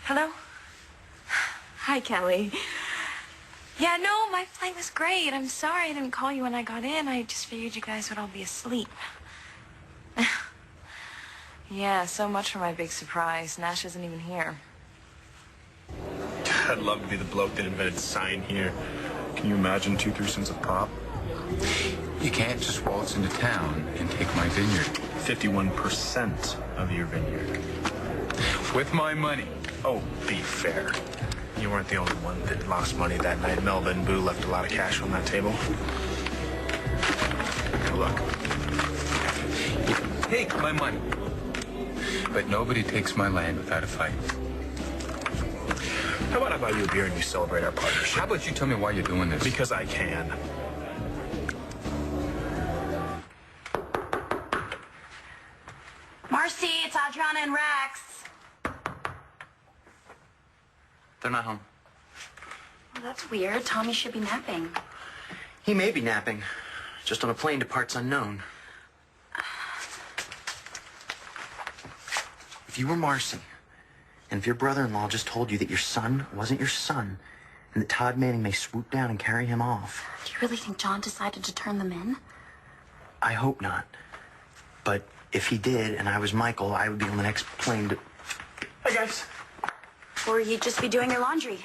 Hello? Hi, Kelly. Yeah, no, my flight was great. I'm sorry I didn't call you when I got in. I just figured you guys would all be asleep. Yeah, so much for my big surprise. Nash isn't even here. I'd love to be the bloke that invented sign here. Can you imagine 2 threesomes of pop? You can't just waltz into town and take my vineyard. 51% of your vineyard. With my money. Oh, be fair. You weren't the only one that lost money that night. Melba and Boo left a lot of cash on that table. Look. You take my money. But nobody takes my land without a fight. How about I buy you a beer and you celebrate our partnership? How about you tell me why you're doing this? Because I can. Marcy, it's Adriana and Rex. They're not home. Well, that's weird. Tommy should be napping. He may be napping, just on a plane to parts unknown. If you were Marcy, and if your brother-in-law just told you that your son wasn't your son, and that Todd Manning may swoop down and carry him off... Do you really think John decided to turn them in? I hope not. But if he did, and I was Michael, I would be on the next plane to... Hey, guys. Or you'd just be doing your laundry.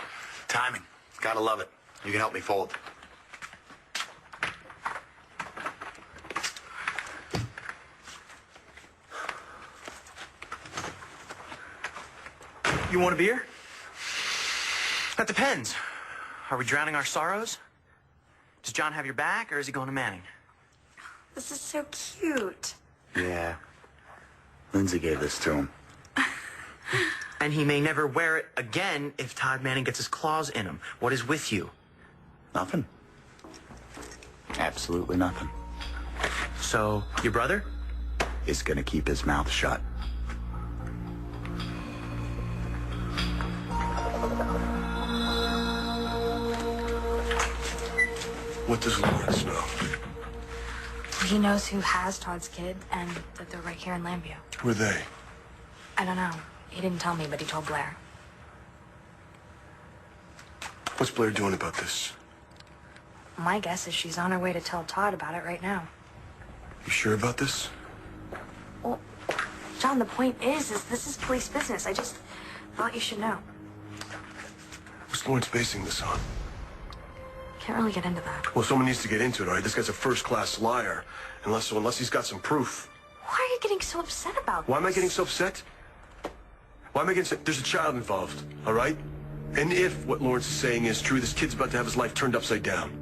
Timing. Gotta love it. You can help me fold. You want a beer? That depends. Are we drowning our sorrows? Does John have your back, or is he going to Manning? This is so cute. Yeah. Lindsay gave this to him. And he may never wear it again if Todd Manning gets his claws in him. What is with you? Nothing. Absolutely nothing. So, your brother? Is gonna keep his mouth shut. What does Lawrence know? He knows who has Todd's kid and that they're right here in Lambview. Who are they? I don't know. He didn't tell me, but he told Blair. What's Blair doing about this? My guess is she's on her way to tell Todd about it right now. You sure about this? Well, John, the point is this is police business. I just thought you should know. What's Lawrence basing this on? Can't really get into that. Well, someone needs to get into it, all right? This guy's a first-class liar. Unless he's got some proof. Why are you getting so upset about this? Why am I getting so upset? Why am I getting so... There's a child involved, all right? And if what Lawrence is saying is true, this kid's about to have his life turned upside down.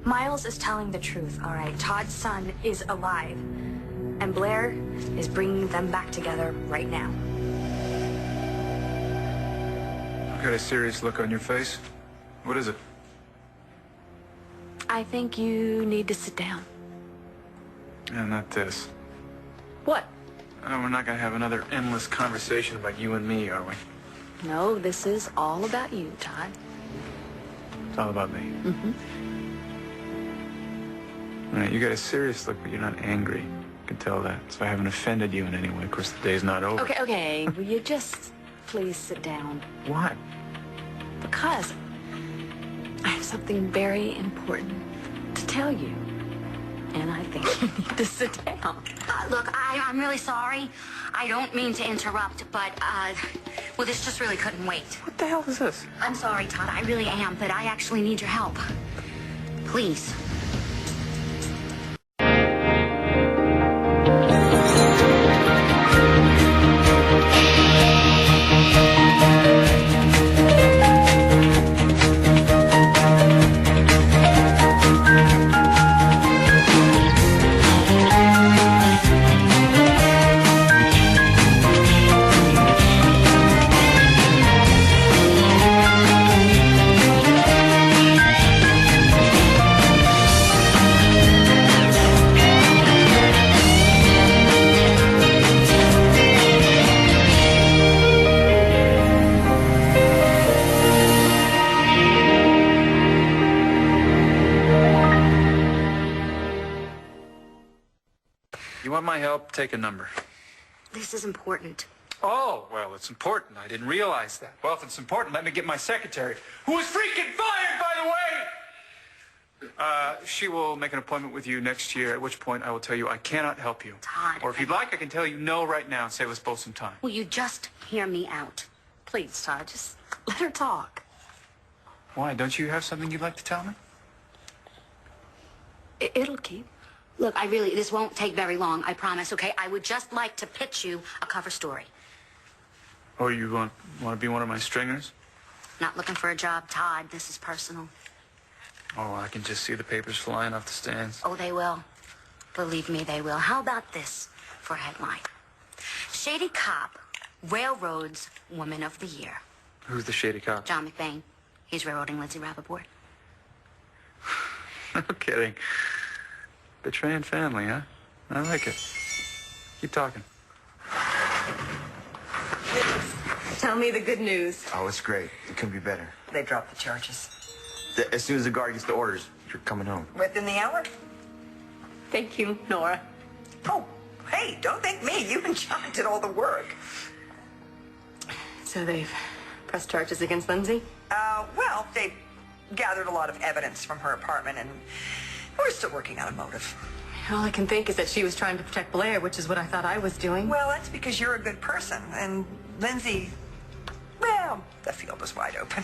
Miles is telling the truth, all right? Todd's son is alive. And Blair is bringing them back together right now. Got a serious look on your face. What is it? I think you need to sit down. Yeah, not this. What? We're not gonna have another endless conversation about you and me, are we? No, this is all about you, Todd. It's all about me. Mm-hmm. All right, you got a serious look, but you're not angry. I can tell that. So I haven't offended you in any way. Of course, the day's not over. Okay. Will you just please sit down? Why? Because I have something very important to tell you. And I think you need to sit down. Look, I'm really sorry. I don't mean to interrupt, but, well, this just really couldn't wait. What the hell is this? I'm sorry, Todd. I really am, but I actually need your help. Please. You want my help? Take a number. This is important. Oh, well, it's important. I didn't realize that. Well, if it's important, let me get my secretary, who was freaking fired, by the way! She will make an appointment with you next year, at which point I will tell you I cannot help you. Todd. Or if you'd like, I can tell you no right now and save us both some time. Will you just hear me out? Please, Todd, just let her talk. Why? Don't you have something you'd like to tell me? It'll keep. Look, this won't take very long, I promise, okay? I would just like to pitch you a cover story. Or you want to be one of my stringers? Not looking for a job, Todd. This is personal. Oh, I can just see the papers flying off the stands. Oh, they will. Believe me, they will. How about this for a headline? Shady Cop railroads Woman of the Year. Who's the shady cop? John McBain. He's railroading Lindsay Rappaport. No kidding. Betraying family, huh? I like it. Keep talking. Tell me the good news. Oh, it's great. It couldn't be better. They dropped the charges. As soon as the guard gets the orders, you're coming home. Within the hour? Thank you, Nora. Oh, hey, don't thank me. You and John did all the work. So they've pressed charges against Lindsay? Well, they gathered a lot of evidence from her apartment, and we're still working on a motive. All I can think is that she was trying to protect Blair, which is what I thought I was doing. Well, that's because you're a good person, and Lindsay, well, the field was wide open.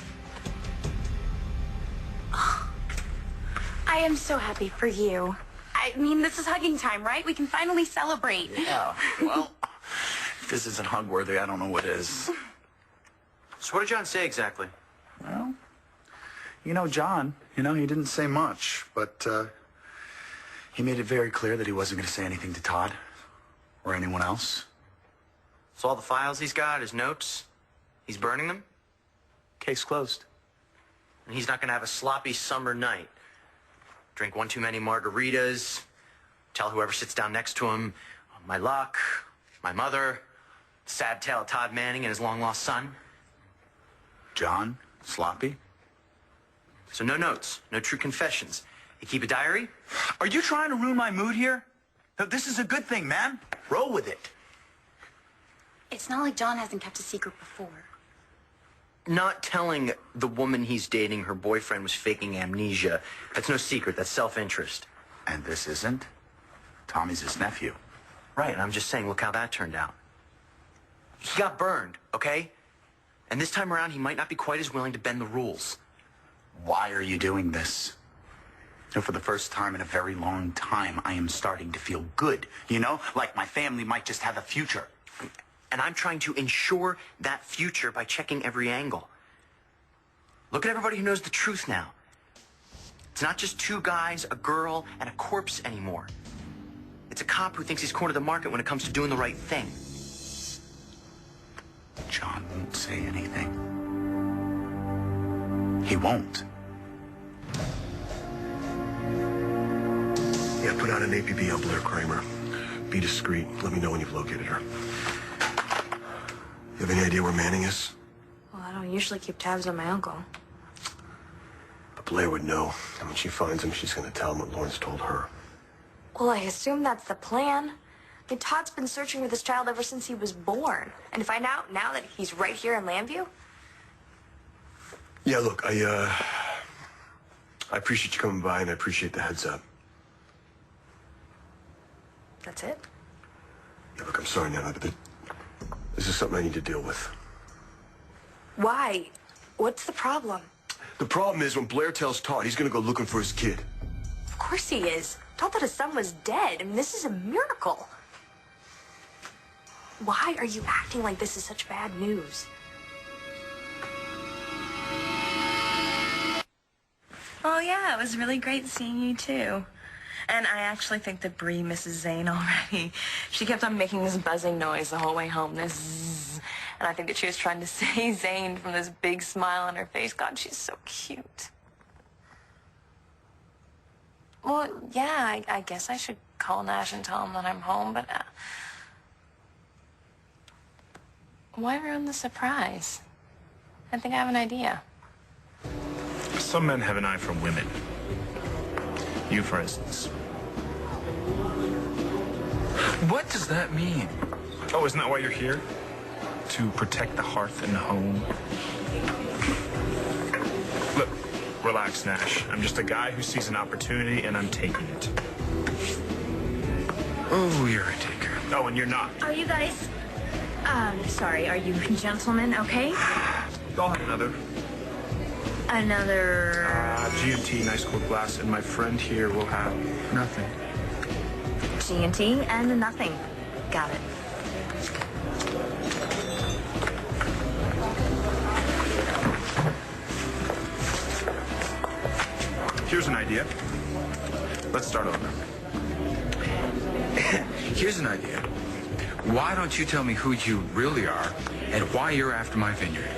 I am so happy for you. I mean, this is hugging time, right? We can finally celebrate. Yeah, well, if this isn't hug-worthy, I don't know what is. So what did John say exactly? Well, John, he didn't say much, but he made it very clear that he wasn't going to say anything to Todd or anyone else. So all the files he's got, his notes, he's burning them? Case closed. And he's not going to have a sloppy summer night. Drink one too many margaritas, tell whoever sits down next to him, my luck, my mother, the sad tale of Todd Manning and his long-lost son. John? Sloppy? So no notes, no true confessions. You keep a diary? Are you trying to ruin my mood here? No, this is a good thing, man. Roll with it. It's not like John hasn't kept a secret before. Not telling the woman he's dating her boyfriend was faking amnesia. That's no secret. That's self-interest. And this isn't? Tommy's his nephew. Right, and I'm just saying, look how that turned out. He got burned, okay? And this time around, he might not be quite as willing to bend the rules. Why are you doing this? For the first time in a very long time, I am starting to feel good. Like my family might just have a future. And I'm trying to ensure that future by checking every angle. Look at everybody who knows the truth now. It's not just two guys, a girl, and a corpse anymore. It's a cop who thinks he's cornered the market when it comes to doing the right thing. John won't say anything. He won't. Yeah, put out an APB on Blair Kramer. Be discreet. Let me know when you've located her. You have any idea where Manning is? Well, I don't usually keep tabs on my uncle. But Blair would know. And when she finds him, she's going to tell him what Lawrence told her. Well, I assume that's the plan. I mean, Todd's been searching for this child ever since he was born. And to find out now that he's right here in Lambview? Yeah, look, I appreciate you coming by, and I appreciate the heads up. That's it? Yeah, look, I'm sorry, Nana, but this is something I need to deal with. Why? What's the problem? The problem is when Blair tells Todd he's going to go looking for his kid. Of course he is. Told that his son was dead. I mean, this is a miracle. Why are you acting like this is such bad news? Oh, yeah, it was really great seeing you, too. And I actually think that Bree misses Zane already. She kept on making this buzzing noise the whole way home, this zzz. And I think that she was trying to say Zane from this big smile on her face. God, she's so cute. Well, yeah, I guess I should call Nash and tell him that I'm home, but why ruin the surprise? I think I have an idea. Some men have an eye for women. You, for instance. What does that mean? Oh, isn't that why you're here? to protect the hearth and the home. Look, relax, Nash. I'm just a guy who sees an opportunity, and I'm taking it. Oh, you're a taker. Oh, and you're not. Are you guys... sorry, are you gentlemen okay? I'll have another. Another... G&T, nice cold glass, and my friend here will have nothing. G&T and nothing. Got it. Here's an idea. Let's start over. Here's an idea. Why don't you tell me who you really are and why you're after my vineyard?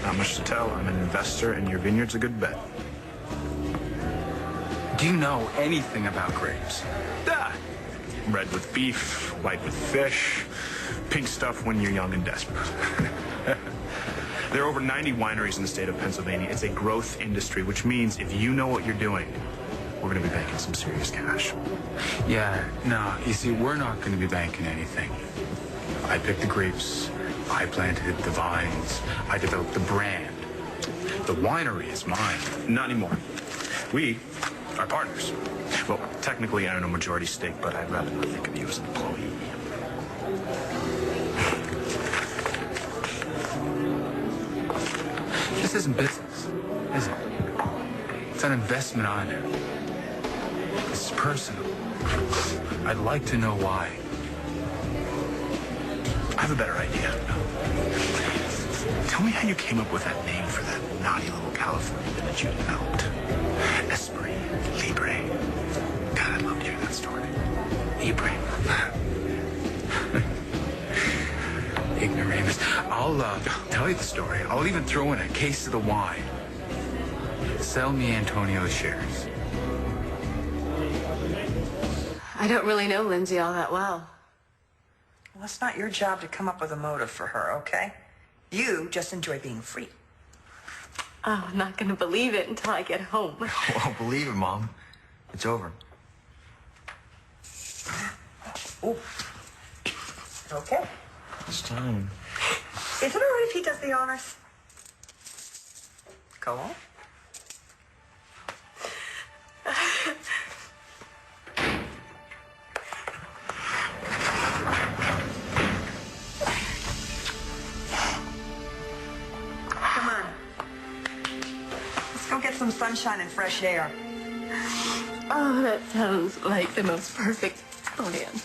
Not much to tell. I'm an investor, and your vineyard's a good bet. Do you know anything about grapes? Red with beef, white with fish, pink stuff when you're young and desperate. There are over 90 wineries in the state of Pennsylvania. It's a growth industry, which means if you know what you're doing, we're going to be banking some serious cash. Yeah, no, you see, we're not going to be banking anything. I picked the grapes, I planted the vines, I developed the brand. The winery is mine. Not anymore. We are partners. Well, technically I own a majority stake, but I'd rather not think of you as an employee. This isn't business, is it? It's an investment I know. This is personal. I'd like to know why. I have a better idea. Tell me how you came up with that name for that naughty little Californian that you developed. Esprit Libre. God, I'd love to hear that story. Libre. Ignoramus. I'll tell you the story. I'll even throw in a case of the wine. Sell me Antonio's shares. I don't really know Lindsay all that well. Well, it's not your job to come up with a motive for her, okay? You just enjoy being free. Oh, I'm not going to believe it until I get home. Well, believe it, Mom. It's over. Ooh. Okay. It's time. Is it all right if he does the honors? Go on. Come on. Let's go get some sunshine and fresh air. Oh, that sounds like the most perfect plan.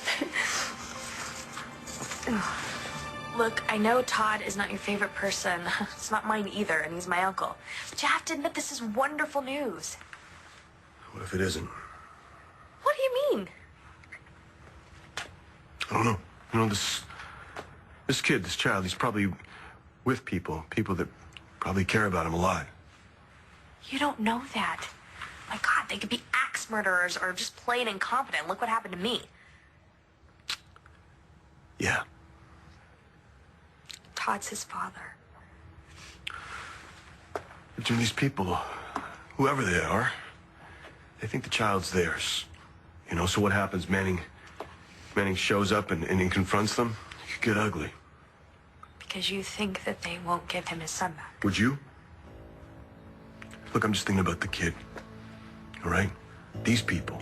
Look, I know Todd is not your favorite person. It's not mine either, and he's my uncle. But you have to admit this is wonderful news. What if it isn't? What do you mean? I don't know. You know, this kid, this child, he's probably with people that probably care about him a lot. You don't know that. My God, they could be axe murderers or just plain incompetent. Look what happened to me. Yeah. Todd's his father. But these people, whoever they are, they think the child's theirs. You know, so what happens? Manning shows up and confronts them. It could get ugly. Because you think that they won't give him his son back. Would you? Look, I'm just thinking about the kid. All right? These people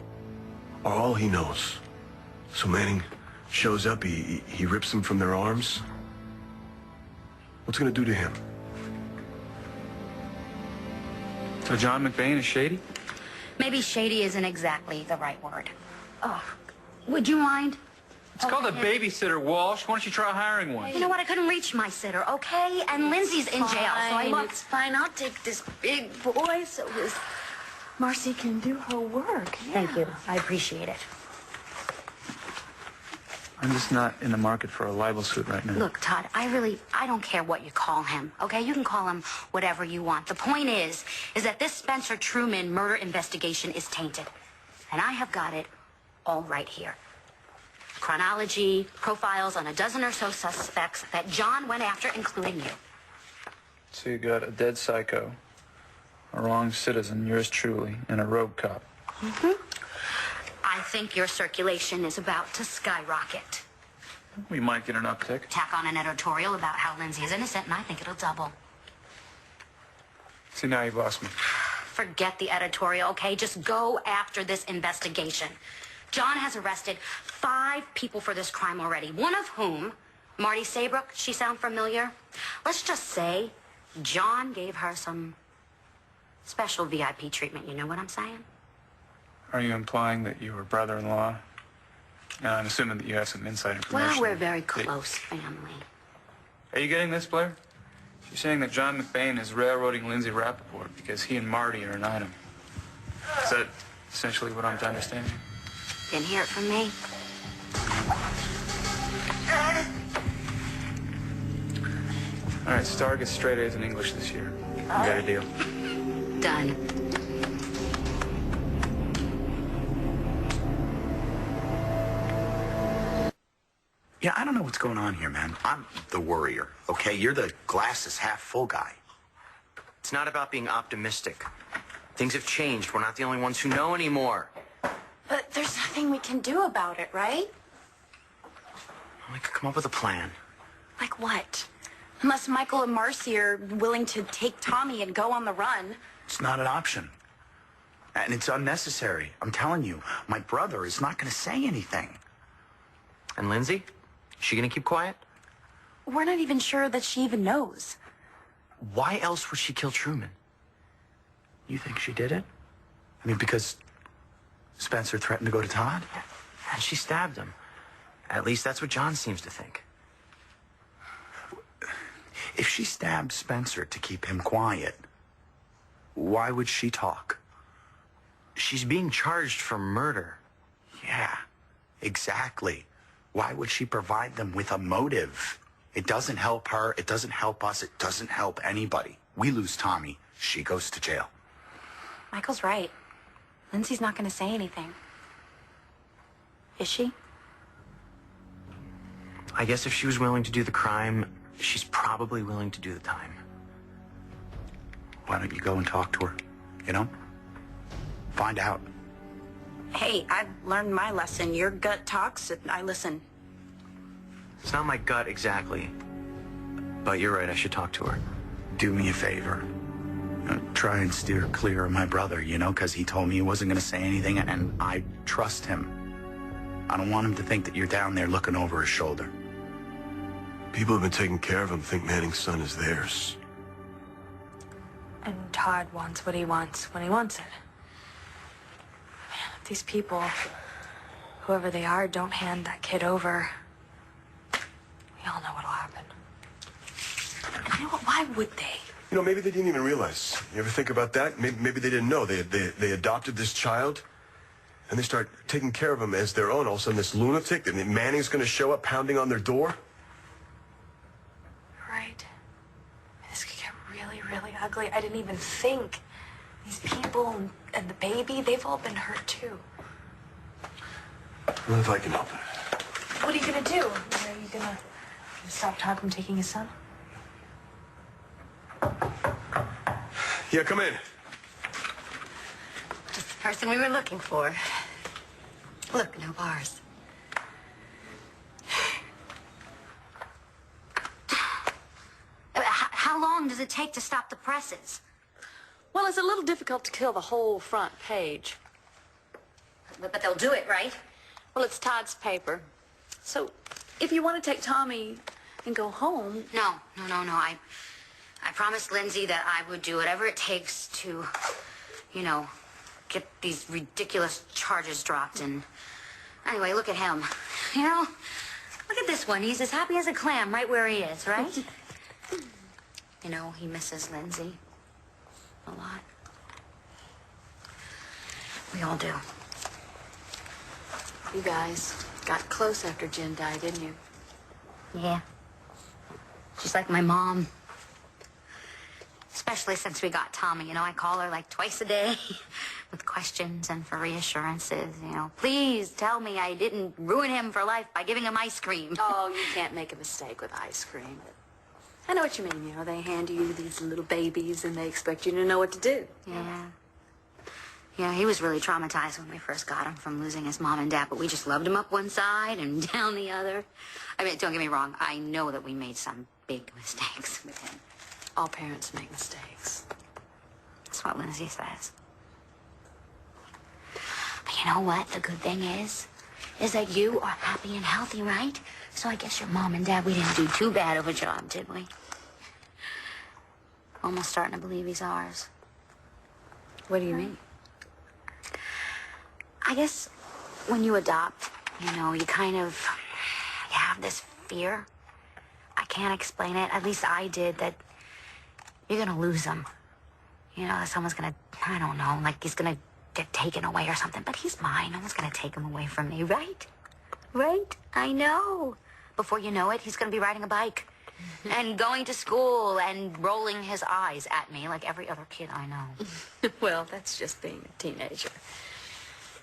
are all he knows. So Manning shows up, he rips them from their arms. What's it gonna do to him? So John McBain is shady? Maybe shady isn't exactly the right word. Oh, would you mind? It's called a babysitter, Walsh. Why don't you try hiring one? You know what? I couldn't reach my sitter, okay? And Lindsay's in jail, so I look. It's fine. I'll take this big boy so his Marcy can do her work. Yeah. Thank you. I appreciate it. I'm just not in the market for a libel suit right now. Look, Todd, I don't care what you call him, okay? You can call him whatever you want. The point is that this Spencer Truman murder investigation is tainted. And I have got it all right here. Chronology, profiles on a dozen or so suspects that John went after, including you. So you got a dead psycho, a wronged citizen, yours truly, and a rogue cop. Mm-hmm. I think your circulation is about to skyrocket. We might get an uptick. Tack on an editorial about how Lindsay is innocent, and I think it'll double. See, now you've lost me. Forget the editorial, okay? Just go after this investigation. John has arrested 5 people for this crime already, one of whom, Marty Saybrook, she sound familiar? Let's just say John gave her some special VIP treatment, you know what I'm saying? Are you implying that you were brother-in-law? I'm assuming that you have some inside information. Well, we're very close family. Are you getting this, Blair? She's saying that John McBain is railroading Lindsay Rappaport because he and Marty are an item. Is that essentially what I'm to understand? Didn't hear it from me. All right, Star gets straight A's in English this year. We got a deal. Done. Yeah, I don't know what's going on here, man. I'm the worrier, okay? You're the glass is half full guy. It's not about being optimistic. Things have changed. We're not the only ones who know anymore. But there's nothing we can do about it, right? We could come up with a plan. Like what? Unless Michael and Marcy are willing to take Tommy and go on the run. It's not an option. And it's unnecessary. I'm telling you, my brother is not going to say anything. And Lindsay? Is she gonna keep quiet? We're not even sure that she even knows. Why else would she kill Truman? You think she did it? I mean, because Spencer threatened to go to Todd? And she stabbed him. At least that's what John seems to think. If she stabbed Spencer to keep him quiet, why would she talk? She's being charged for murder. Yeah, exactly. Why would she provide them with a motive? It doesn't help her. It doesn't help us. It doesn't help anybody. We lose Tommy. She goes to jail. Michael's right. Lindsay's not going to say anything. Is she? I guess if she was willing to do the crime, she's probably willing to do the time. Why don't you go and talk to her? You know? Find out. Hey, I've learned my lesson. Your gut talks, and I listen. It's not my gut exactly. But you're right, I should talk to her. Do me a favor. Try and steer clear of my brother, you know, because he told me he wasn't going to say anything, and I trust him. I don't want him to think that you're down there looking over his shoulder. People who've been taking care of him think Manning's son is theirs. And Todd wants what he wants when he wants it. Man, if these people, whoever they are, don't hand that kid over, we all know what'll happen. You know what? Why would they? You know, maybe they didn't even realize. You ever think about that? Maybe they didn't know. They adopted this child, and they start taking care of him as their own. All of a sudden, this lunatic, and Manning's going to show up pounding on their door. Right. This could get really, really ugly. I didn't even think. These people and the baby, they've all been hurt too. What if I can help it? What are you gonna do? Are you gonna stop Todd from taking his son? Yeah, come in. Just the person we were looking for. Look, no bars. How long does it take to stop the presses? Well, it's a little difficult to kill the whole front page. But they'll do it, right? Well, it's Todd's paper. So, if you want to take Tommy and go home... No. I promised Lindsay that I would do whatever it takes to, you know, get these ridiculous charges dropped. And anyway, look at him. You know, look at this one. He's as happy as a clam right where he is, right? You know, he misses Lindsay a lot. We all do. You guys got close after Jen died, didn't you? Yeah. She's like my mom. Especially since we got Tommy. You know, I call her like twice a day with questions and for reassurances. You know, please tell me I didn't ruin him for life by giving him ice cream. Oh, you can't make a mistake with ice cream. I know what you mean. You know, they hand you these little babies and they expect you to know what to do. Yeah. Yeah, he was really traumatized when we first got him from losing his mom and dad, but we just loved him up one side and down the other. I mean, don't get me wrong. I know that we made some big mistakes with him. All parents make mistakes. That's what Lindsay says. But you know what? The good thing is that you are happy and healthy, right? So I guess your mom and dad, we didn't do too bad of a job, did we? Almost starting to believe he's ours. What do you mean? I guess when you adopt, you know, you have this fear. I can't explain it. At least I did, that you're gonna lose him. You know, that someone's gonna, I don't know, like he's gonna get taken away or something. But he's mine. No one's gonna take him away from me, right? Right? I know. Before you know it, he's gonna be riding a bike and going to school and rolling his eyes at me like every other kid I know. Well, that's just being a teenager.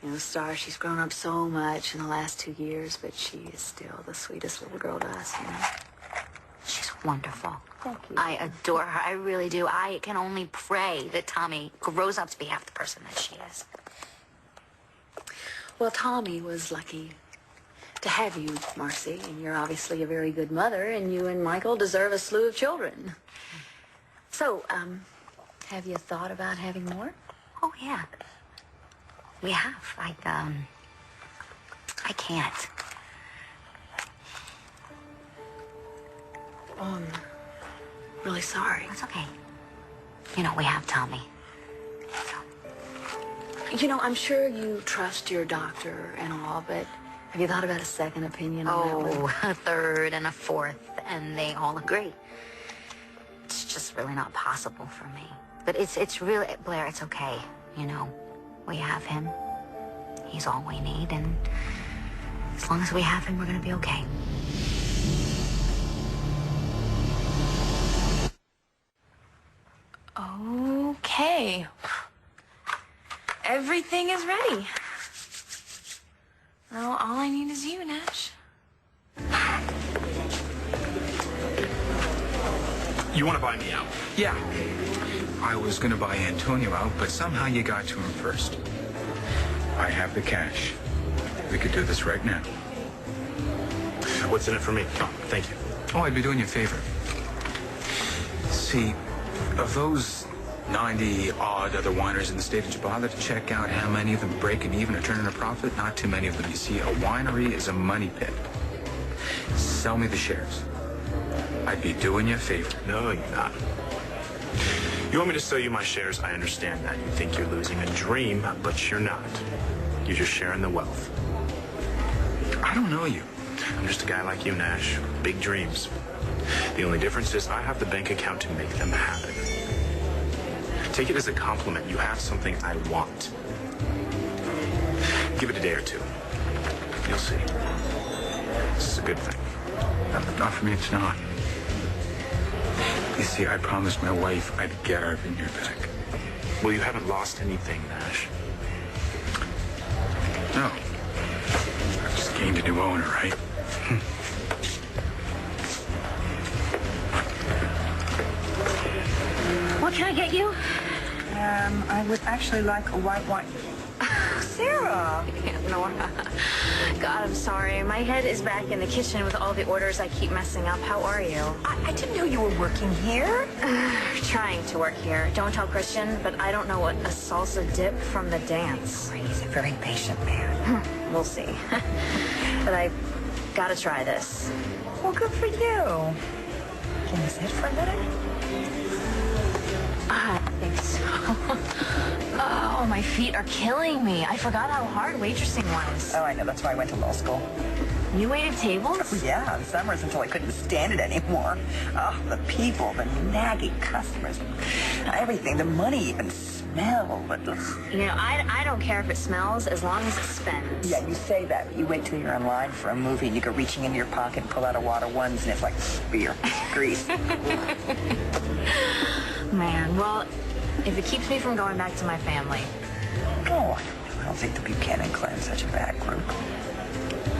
You know, Star, she's grown up so much in the last 2 years, but she is still the sweetest little girl to us, you know? She's wonderful. Thank you. I adore her. I really do. I can only pray that Tommy grows up to be half the person that she is. Well, Tommy was lucky to have you, Marcy, and you're obviously a very good mother, and you and Michael deserve a slew of children. So, have you thought about having more? Oh, yeah. We have. I can't. I'm really sorry. That's okay. You know, we have Tommy. You know, I'm sure you trust your doctor and all, but have you thought about a second opinion on that one? Oh, a third and a fourth, and they all agree. It's just really not possible for me. But it's really, Blair, it's okay, you know. We have him. He's all we need, and as long as we have him, we're gonna be okay. Okay. Everything is ready. Now all I need is you, Nash. You want to buy me out? Yeah. I was gonna buy Antonio out, but somehow you got to him first. I have the cash. We could do this right now. What's in it for me? Oh, thank you. Oh, I'd be doing you a favor. See, of those 90-odd other wineries in the state, did you bother to check out how many of them break even or turn in a profit? Not too many of them. You see, a winery is a money pit. Sell me the shares. I'd be doing you a favor. No, you're not. You want me to sell you my shares? I understand that. You think you're losing a dream, but you're not. You're just sharing the wealth. I don't know you. I'm just a guy like you, Nash. Big dreams. The only difference is I have the bank account to make them happen. Take it as a compliment. You have something I want. Give it a day or two. You'll see. This is a good thing. Not for me, it's not. You see, I promised my wife I'd get our vineyard back. Well, you haven't lost anything, Nash. No. I've just gained a new owner, right? What can I get you? I would actually like a white wine. Sarah! Nora. God, I'm sorry. My head is back in the kitchen with all the orders I keep messing up. How are you? I didn't know you were working here. Trying to work here. Don't tell Christian, but I don't know what a salsa dip from the dance. He's a very patient man. We'll see. But I gotta try this. Well, good for you. Can you sit for a minute? I think so. Oh, my feet are killing me. I forgot how hard waitressing was. Oh, I know. That's why I went to law school. You waited tables? Oh, yeah, in summers until I couldn't stand it anymore. Oh, the people, the nagging customers, everything, the money even smelled. You know, I don't care if it smells as long as it spends. Yeah, you say that, but you wait till you're in line for a movie and you go reaching into your pocket and pull out a water ones and it's like beer, grease. Man, well, if it keeps me from going back to my family. Oh, I don't think the Buchanan clan's such a bad group.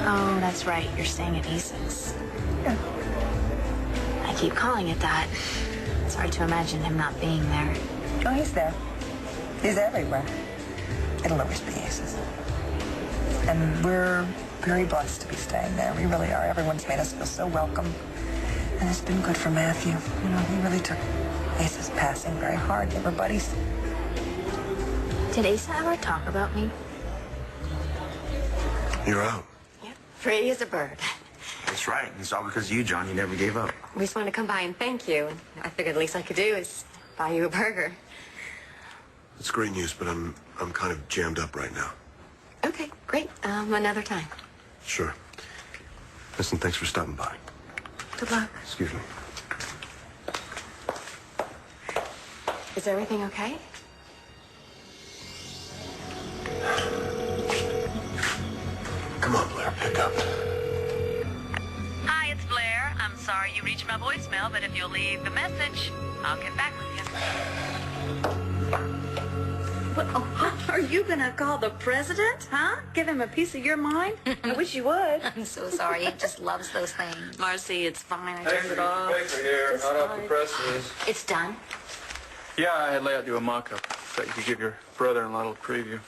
Oh, that's right. You're staying at Eason's. Yeah. I keep calling it that. It's hard to imagine him not being there. Oh, he's there. He's everywhere. It'll always be Ace's. And we're very blessed to be staying there. We really are. Everyone's made us feel so welcome. And it's been good for Matthew. You know, he really took Ace's passing very hard. They were buddies. Did Asa ever talk about me? You're out. Yep, free as a bird. That's right. It's all because of you, John. You never gave up. We just wanted to come by and thank you. And I figured the least I could do is buy you a burger. It's great news, but I'm kind of jammed up right now. Okay, great. Another time. Sure. Listen, thanks for stopping by. Good luck. Excuse me. Is everything okay? Come on, Blair, pick up. Hi, it's Blair. I'm sorry you reached my voicemail, but if you'll leave the message, I'll get back with you. What, are you gonna call the president, huh? Give him a piece of your mind? I wish you would. I'm so sorry. He just loves those things. Marcy, it's fine. I turned it off. Paper here, hot off the presses. It's done. Yeah, I had laid out you a mock-up that you could give your brother-in-law a little preview.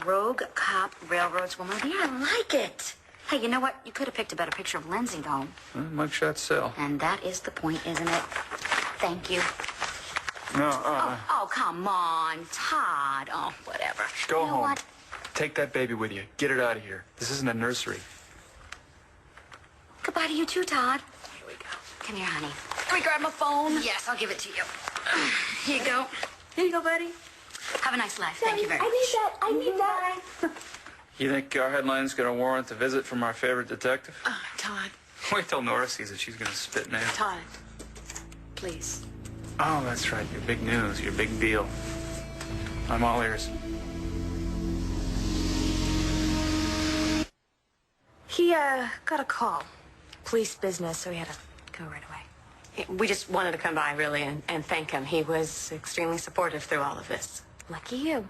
Rogue Cop Railroads Woman. Yeah, I like it. Hey, you know what? You could have picked a better picture of Lindsay, though. Mugshot sell. And that is the point, isn't it? Thank you. No, Oh, come on, Todd. Oh, whatever. Go You know home. what? Take that baby with you. Get it out of here. This isn't a nursery. Goodbye to you too, Todd. Here we go. Come here, honey. Can we grab my phone? Yes, I'll give it to you. Here you go. Here you go, buddy. Have a nice life. Thank you very much. I need that. You think our headline's gonna warrant a visit from our favorite detective? Todd. Wait till Nora sees it. She's gonna spit nails. Todd. Please. Oh, that's right. Your big news. Your big deal. I'm all ears. He, got a call. Police business, so he had to go right away. We just wanted to come by, really, and thank him. He was extremely supportive through all of this. Lucky you.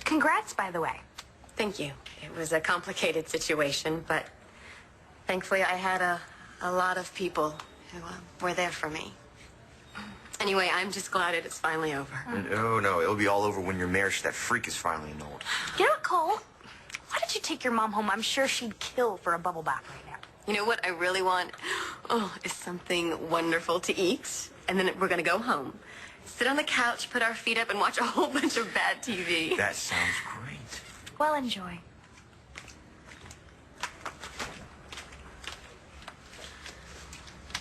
Congrats, by the way. Thank you. It was a complicated situation, but thankfully I had a lot of people who were there for me. Anyway, I'm just glad it is finally over. No, it'll be all over when your marriage to that freak is finally annulled. You know what, Cole? Why don't you take your mom home? I'm sure she'd kill for a bubble bath right now. You know what I really want? Oh, is something wonderful to eat. And then we're going to go home, sit on the couch, put our feet up, and watch a whole bunch of bad TV. That sounds great. Well, enjoy.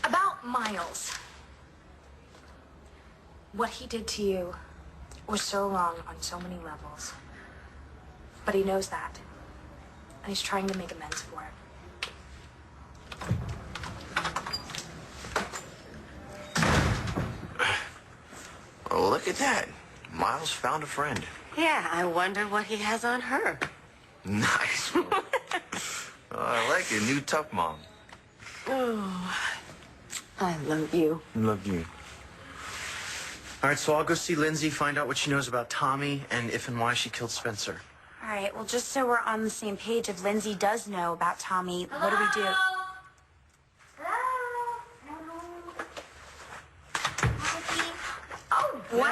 About Miles. What he did to you was so wrong on so many levels. But he knows that. And he's trying to make amends for it. Oh, look at that. Miles found a friend. Yeah, I wonder what he has on her. Nice. I like it. New tough mom. Oh, I love you. Love you. All right, so I'll go see Lindsay, find out what she knows about Tommy, and if and why she killed Spencer. All right, well, just so we're on the same page, if Lindsay does know about Tommy, what do we do? Oh, wow.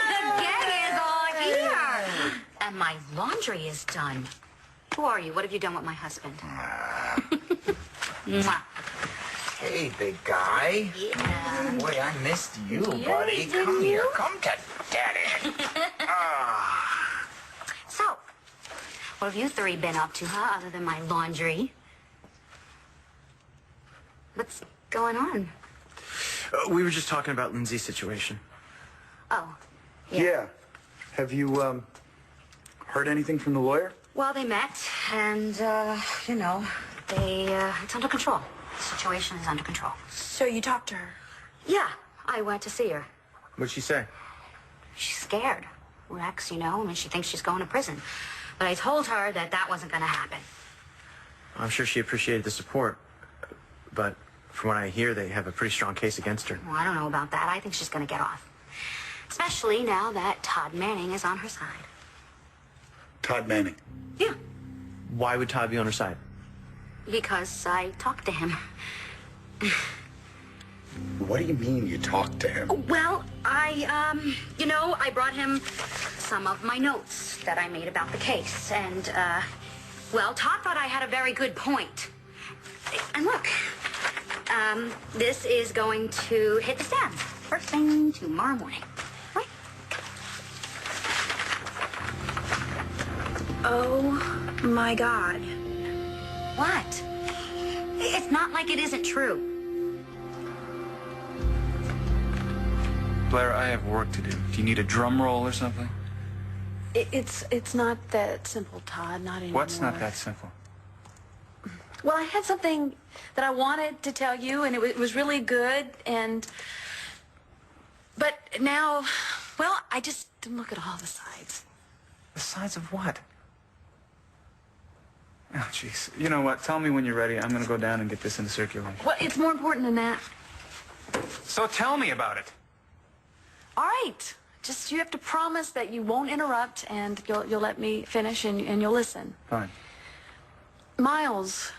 The gang is all here. And my laundry is done. Who are you? What have you done with my husband? Mwah. Hey, big guy. Yeah. Boy, I missed you, buddy. Come here. Come to daddy. So, what have you three been up to, huh, other than my laundry? What's going on? We were just talking about Lindsay's situation. Oh, Yeah. Have you, heard anything from the lawyer? well, they met, and, you know, it's under control. The situation is under control. So you talked to her? Yeah, I went to see her. What'd she say? She's scared. Rex, you know, I mean, she thinks she's going to prison. But I told her that that wasn't going to happen. I'm sure she appreciated the support, but from what I hear, they have a pretty strong case against her. Well, I don't know about that. I think she's going to get off. Especially now that Todd Manning is on her side. Todd Manning. Yeah, Why would Todd be on her side? because I talked to him. What do you mean you talked to him? Well, I brought him some of my notes that I made about the case. And, well, Todd thought I had a very good point. And look, this is going to hit the stand first thing tomorrow morning. Right? Oh, my God. What? It's not like it isn't true. Blair, I have work to do. Do you need a drum roll or something? It's not that simple, Todd. Not anymore. What's not that simple? Well, I had something that I wanted to tell you, and it was really good, but now, well, I just didn't look at all the sides. The sides of what? Oh, jeez. You know what? Tell me when you're ready. I'm going to go down and get this into circulation. Well, it's more important than that. So tell me about it. All right. Just you have to promise that you won't interrupt, and you'll let me finish, and you'll listen. Fine. Miles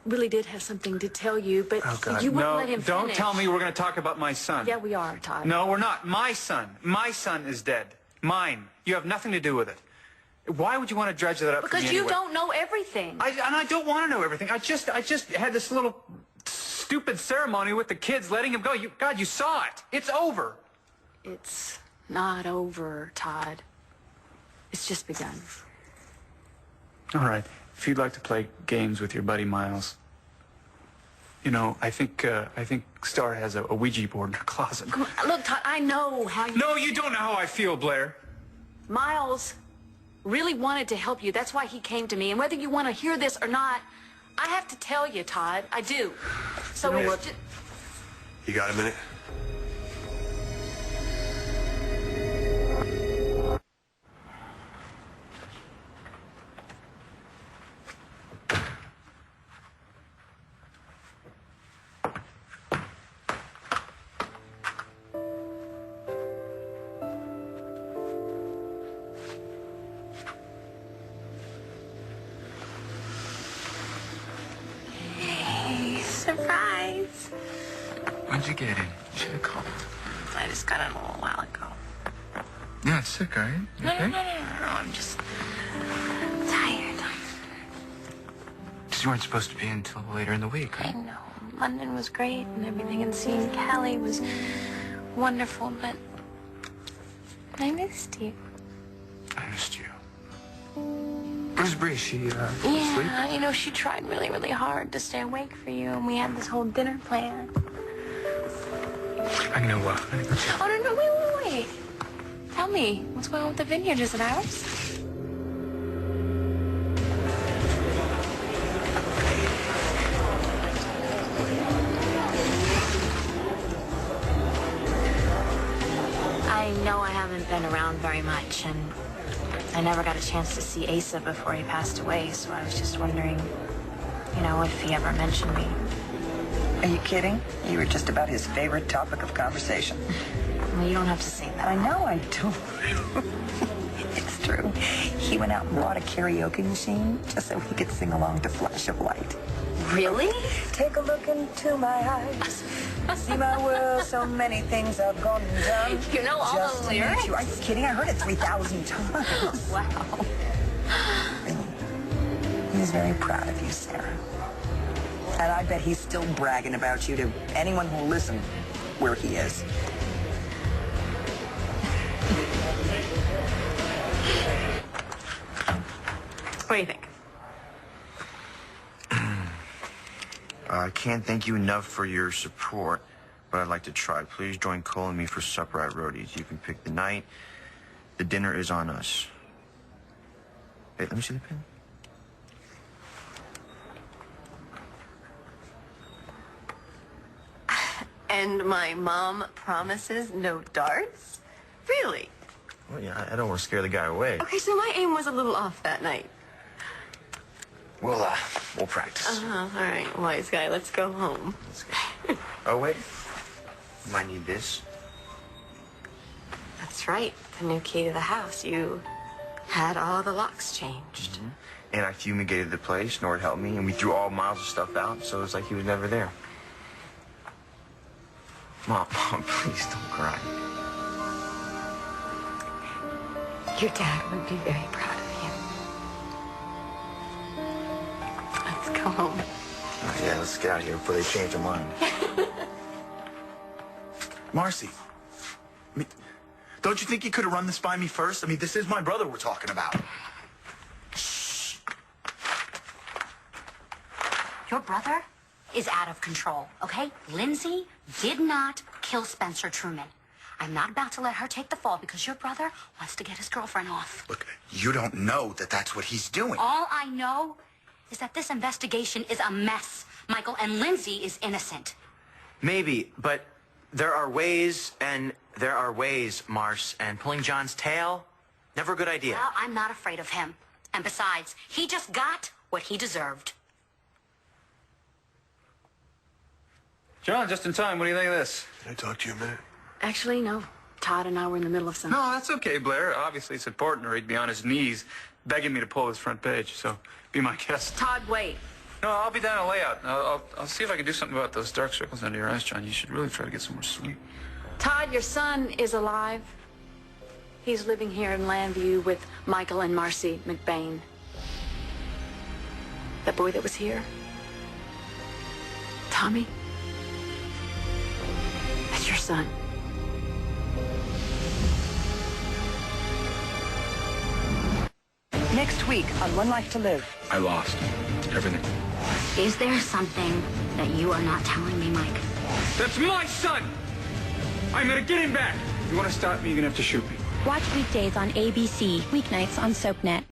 really did have something to tell you, but Oh, God. you wouldn't No, let him don't finish. tell me we're going to talk about my son. Yeah, we are, Todd. No, we're not. My son. My son is dead. Mine. You have nothing to do with it. Why would you want to dredge that up for me Because you anyway? don't know everything. And I don't want to know everything. I just had this little stupid ceremony with the kids, letting him go. God, you saw it. It's over. It's not over, Todd. It's just begun. All right. If you'd like to play games with your buddy Miles, you know, I think Star has a Ouija board in her closet. Come on, look, Todd, I know how you... No, you don't know how I feel, Blair. Miles really wanted to help you. That's why he came to me. And whether you want to hear this or not, I have to tell you, Todd. I do. So You know it's what? You got a minute? Hey, surprise. When'd you get in? You should have called. I just got in a little while ago. Yeah, it's sick, all right? You No, okay? no, I'm just tired. You weren't supposed to be in until later in the week, I right? know. London was great and everything, and seeing Callie was wonderful, but I missed you. I missed you. Where's Bree? She, asleep? Yeah, you know, she tried really, really hard to stay awake for you, and we had this whole dinner plan. I know what. Oh, no, wait. Tell me, what's going on with the vineyard? Is it ours? I know I haven't been around very much, and I never got a chance to see Asa before he passed away, so I was just wondering, you know, if he ever mentioned me. Are you kidding? You were just about his favorite topic of conversation. Well, you don't have to say that. I know I do. It's true. He went out and bought a karaoke machine just so he could sing along to Flash of Light. Really? Take a look into my eyes. See my world, so many things I've gone and done. You know all just the to meet lyrics? you. Are you kidding? I heard it 3,000 times. Wow. Really. He's very proud of you, Sarah. And I bet he's still bragging about you to anyone who'll listen where he is. What do you think? I can't thank you enough for your support, but I'd like to try. Please join Cole and me for supper at Rhodey's. You can pick the night. The dinner is on us. Hey, let me see the pen. And my mom promises no darts? Really? Well, yeah, I don't want to scare the guy away. Okay, so my aim was a little off that night. We'll practice. All right, wise guy, let's go home. Let's go. Oh, wait. You might need this. That's right, the new key to the house. You had all the locks changed. Mm-hmm. And I fumigated the place. Nord helped me, and we threw all Miles' stuff out, so it's like he was never there. Mom, please don't cry. Your dad would be very proud of you. Let's go home. Yeah, let's get out of here before they change their mind. Marcy, I mean, don't you think you could have run this by me first? I mean, this is my brother we're talking about. Your brother is out of control, okay? Lindsay did not kill Spencer Truman. I'm not about to let her take the fall because your brother wants to get his girlfriend off. Look, you don't know that that's what he's doing. All I know is that this investigation is a mess, Michael, and Lindsay is innocent. Maybe, but there are ways, Mars, and pulling John's tail, never a good idea. Well, I'm not afraid of him. And besides, he just got what he deserved. John, just in time. What do you think of this? Can I talk to you a minute? Actually, no. Todd and I were in the middle of something. No, that's okay, Blair. Obviously, it's important, or he'd be on his knees begging me to pull his front page. So, be my guest. Todd, wait. No, I'll be down a layout. I'll see if I can do something about those dark circles under your eyes, John. You should really try to get some more sleep. Todd, your son is alive. He's living here in Landview with Michael and Marcy McBain. That boy that was here? Tommy? That's your son. Next week on One Life to Live. I lost everything. Is there something that you are not telling me, Mike? That's my son! I'm gonna get him back! If you want to stop me, you're gonna have to shoot me. Watch weekdays on ABC, weeknights on SoapNet.